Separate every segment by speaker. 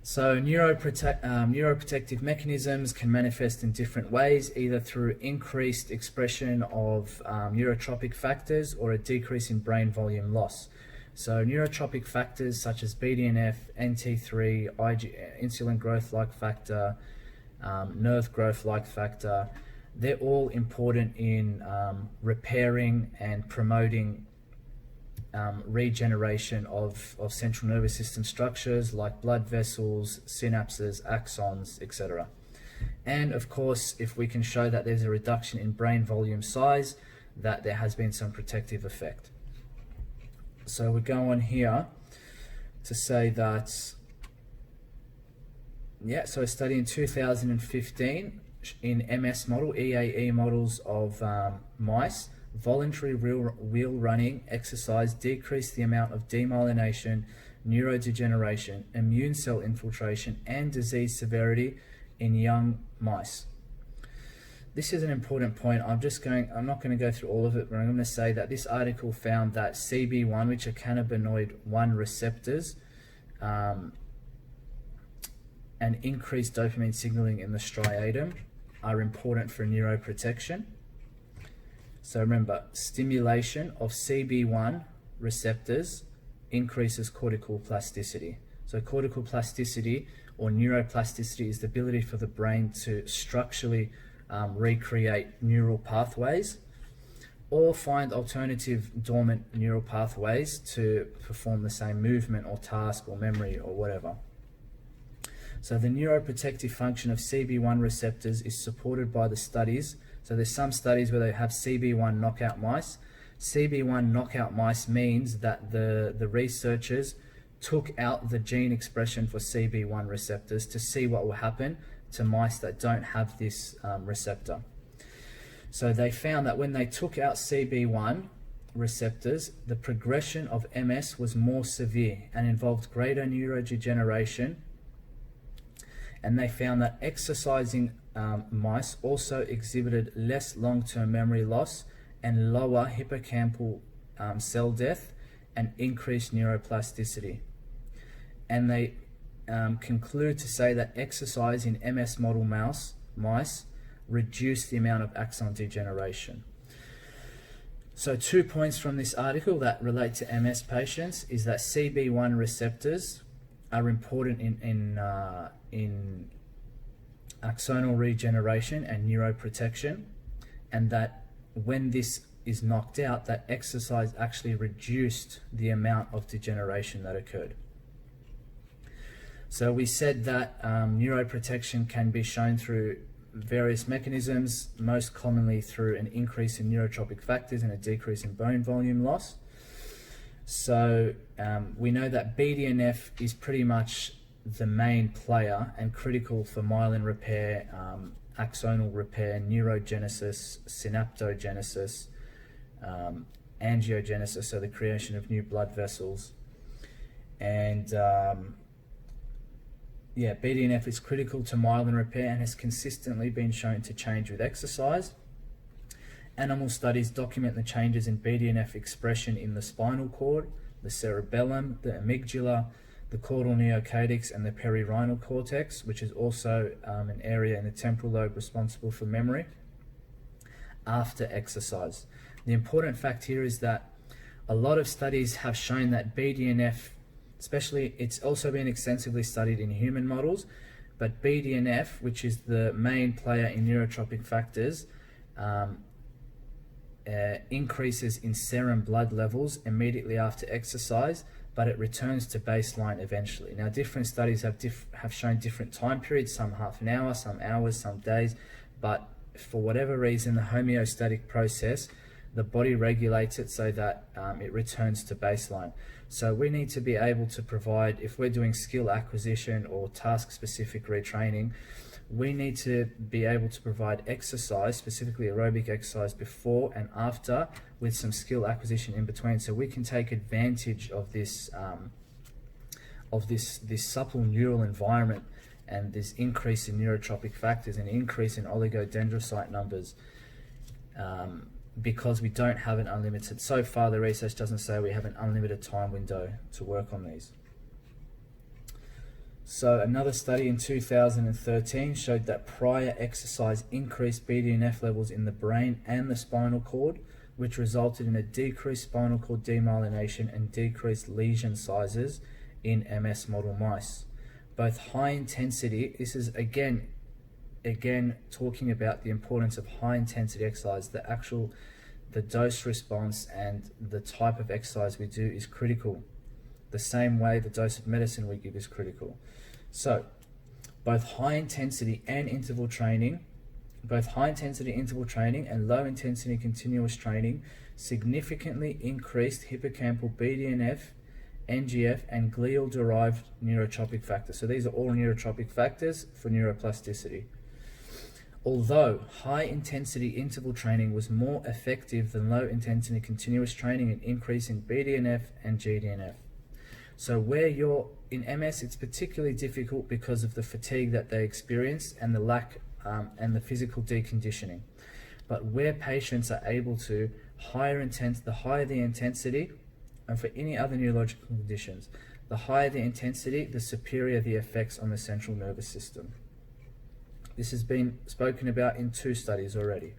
Speaker 1: So neuroprotective mechanisms can manifest in different ways, either through increased expression of neurotropic factors or a decrease in brain volume loss. So neurotropic factors such as BDNF, NT3, insulin growth-like factor, nerve growth-like factor, they're all important in repairing and promoting regeneration of central nervous system structures like blood vessels, synapses, axons, etc. And of course, if we can show that there's a reduction in brain volume size, that there has been some protective effect. So we go on here to say that, so a study in 2015 in MS model, EAE models of mice, voluntary wheel running exercise decreased the amount of demyelination, neurodegeneration, immune cell infiltration, and disease severity in young mice. This is an important point. I'm not going to go through all of it, but I'm going to say that this article found that CB1, which are cannabinoid 1 receptors, and increased dopamine signaling in the striatum are important for neuroprotection. So remember, stimulation of CB1 receptors increases cortical plasticity. So cortical plasticity or neuroplasticity is the ability for the brain to structurally recreate neural pathways or find alternative dormant neural pathways to perform the same movement or task or memory or whatever. So the neuroprotective function of CB1 receptors is supported by the studies. So there's some studies where they have CB1 knockout mice. CB1 knockout mice means that the researchers took out the gene expression for CB1 receptors to see what will happen to mice that don't have this receptor. So they found that when they took out CB1 receptors, the progression of MS was more severe and involved greater neurodegeneration. And they found that exercising mice also exhibited less long-term memory loss and lower hippocampal cell death and increased neuroplasticity. And they conclude to say that exercise in MS model mice reduced the amount of axon degeneration. So 2 points from this article that relate to MS patients is that CB1 receptors are important in axonal regeneration and neuroprotection, and that when this is knocked out, that exercise actually reduced the amount of degeneration that occurred. So we said that neuroprotection can be shown through various mechanisms, most commonly through an increase in neurotropic factors and a decrease in bone volume loss. So we know that BDNF is pretty much the main player and critical for myelin repair, axonal repair, neurogenesis, synaptogenesis, angiogenesis, so the creation of new blood vessels. And BDNF is critical to myelin repair and has consistently been shown to change with exercise. Animal studies document the changes in BDNF expression in the spinal cord, the cerebellum, the amygdala, the caudal neocortex, and the perirhinal cortex, which is also an area in the temporal lobe responsible for memory, after exercise. The important fact here is that a lot of studies have shown that BDNF, especially, it's also been extensively studied in human models, but BDNF, which is the main player in neurotropic factors, increases in serum blood levels immediately after exercise, but it returns to baseline eventually. Now, different studies have shown different time periods, some half an hour, some hours, some days, but for whatever reason, the homeostatic process, the body regulates it so that it returns to baseline. So we need to be able to provide, if we're doing skill acquisition or task-specific retraining, we need to be able to provide exercise, specifically aerobic exercise, before and after, with some skill acquisition in between, so we can take advantage of this supple neural environment and this increase in neurotropic factors and increase in oligodendrocyte numbers, because we don't have an unlimited, so far the research doesn't say we have an unlimited time window to work on these. So another study in 2013 showed that prior exercise increased BDNF levels in the brain and the spinal cord, which resulted in a decreased spinal cord demyelination and decreased lesion sizes in MS model mice. Both high intensity, this is again talking about the importance of high intensity exercise, the dose response and the type of exercise we do is critical. The same way the dose of medicine we give is critical. So both high intensity interval training and low intensity continuous training significantly increased hippocampal BDNF, NGF and glial derived neurotropic factors. So these are all neurotropic factors for neuroplasticity. Although high intensity interval training was more effective than low intensity continuous training in increasing BDNF and GDNF. So where you're in MS, it's particularly difficult because of the fatigue that they experience and the lack and the physical deconditioning. But where patients are able to, the higher the intensity, and for any other neurological conditions, the higher the intensity, the superior the effects on the central nervous system. This has been spoken about in 2 studies already.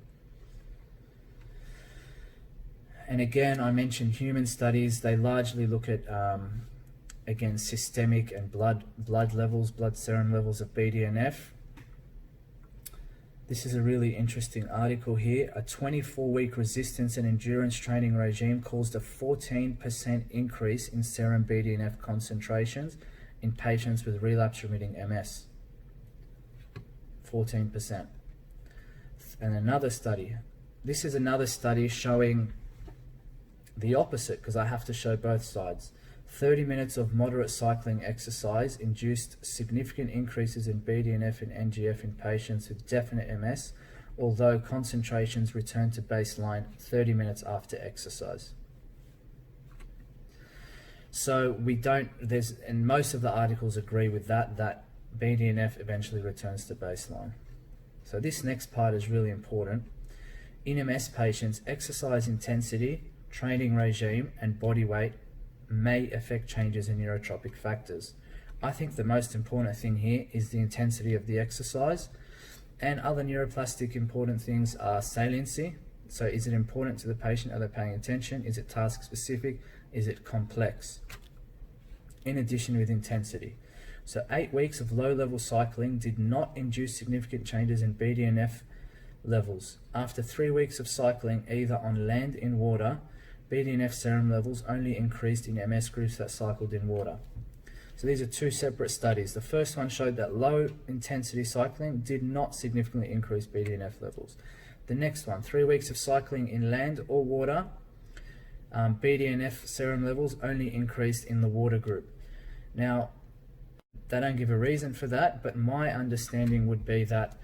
Speaker 1: And again, I mentioned human studies. They largely look at again, systemic and blood serum levels of BDNF. This is a really interesting article here. A 24-week resistance and endurance training regime caused a 14% increase in serum BDNF concentrations in patients with relapse-remitting MS. 14%. And another study. This is another study showing the opposite, because I have to show both sides. 30 minutes of moderate cycling exercise induced significant increases in BDNF and NGF in patients with definite MS, although concentrations returned to baseline 30 minutes after exercise. So and most of the articles agree with that BDNF eventually returns to baseline. So this next part is really important. In MS patients, exercise intensity, training regime, and body weight may affect changes in neurotropic factors. I think the most important thing here is the intensity of the exercise, and other neuroplastic important things are saliency. So is it important to the patient? Are they paying attention? Is it task specific? Is it complex? In addition with intensity. So 8 weeks of low-level cycling did not induce significant changes in BDNF levels. After 3 weeks of cycling, either on land in water, BDNF serum levels only increased in MS groups that cycled in water. So these are 2 separate studies. The first one showed that low-intensity cycling did not significantly increase BDNF levels. The next one, 3 weeks of cycling in land or water, BDNF serum levels only increased in the water group. Now, they don't give a reason for that, but my understanding would be that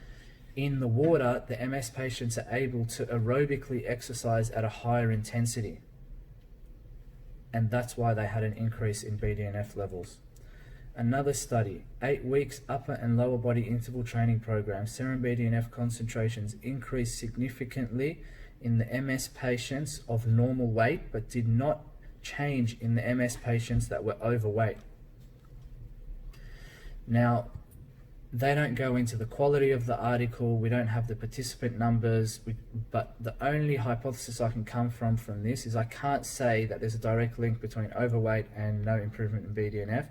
Speaker 1: in the water, the MS patients are able to aerobically exercise at a higher intensity. And that's why they had an increase in BDNF levels. Another study, 8 weeks upper and lower body interval training program, serum BDNF concentrations increased significantly in the MS patients of normal weight, but did not change in the MS patients that were overweight. Now, they don't go into the quality of the article, we don't have the participant numbers, but the only hypothesis I can come from this is I can't say that there's a direct link between overweight and no improvement in BDNF.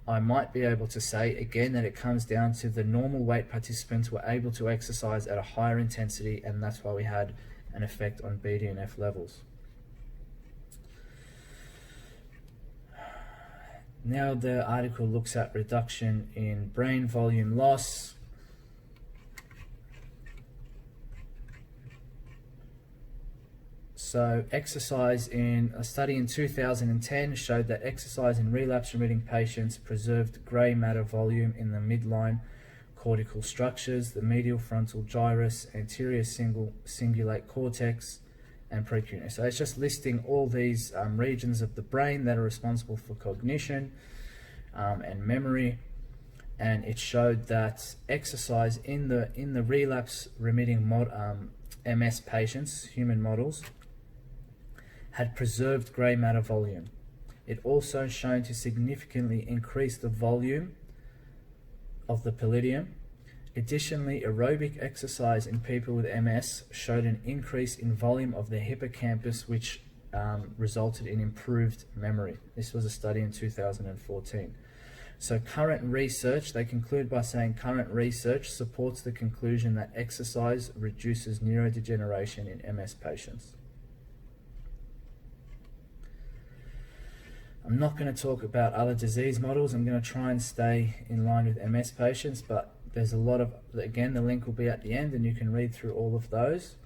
Speaker 1: I might be able to say again that it comes down to the normal weight participants were able to exercise at a higher intensity, and that's why we had an effect on BDNF levels. Now the article looks at reduction in brain volume loss. So exercise in a study in 2010 showed that exercise in relapse-remitting patients preserved grey matter volume in the midline cortical structures, the medial frontal gyrus, anterior cingulate cortex, and precuneus. So it's just listing all these regions of the brain that are responsible for cognition and memory, and it showed that exercise in the relapse-remitting MS patients, human models, had preserved grey matter volume. It also shown to significantly increase the volume of the pallidum. Additionally, aerobic exercise in people with MS showed an increase in volume of the hippocampus, which resulted in improved memory. This was a study in 2014. So current research, they conclude by saying current research supports the conclusion that exercise reduces neurodegeneration in MS patients. I'm not going to talk about other disease models. I'm going to try and stay in line with MS patients, but there's a lot of, again, the link will be at the end and you can read through all of those.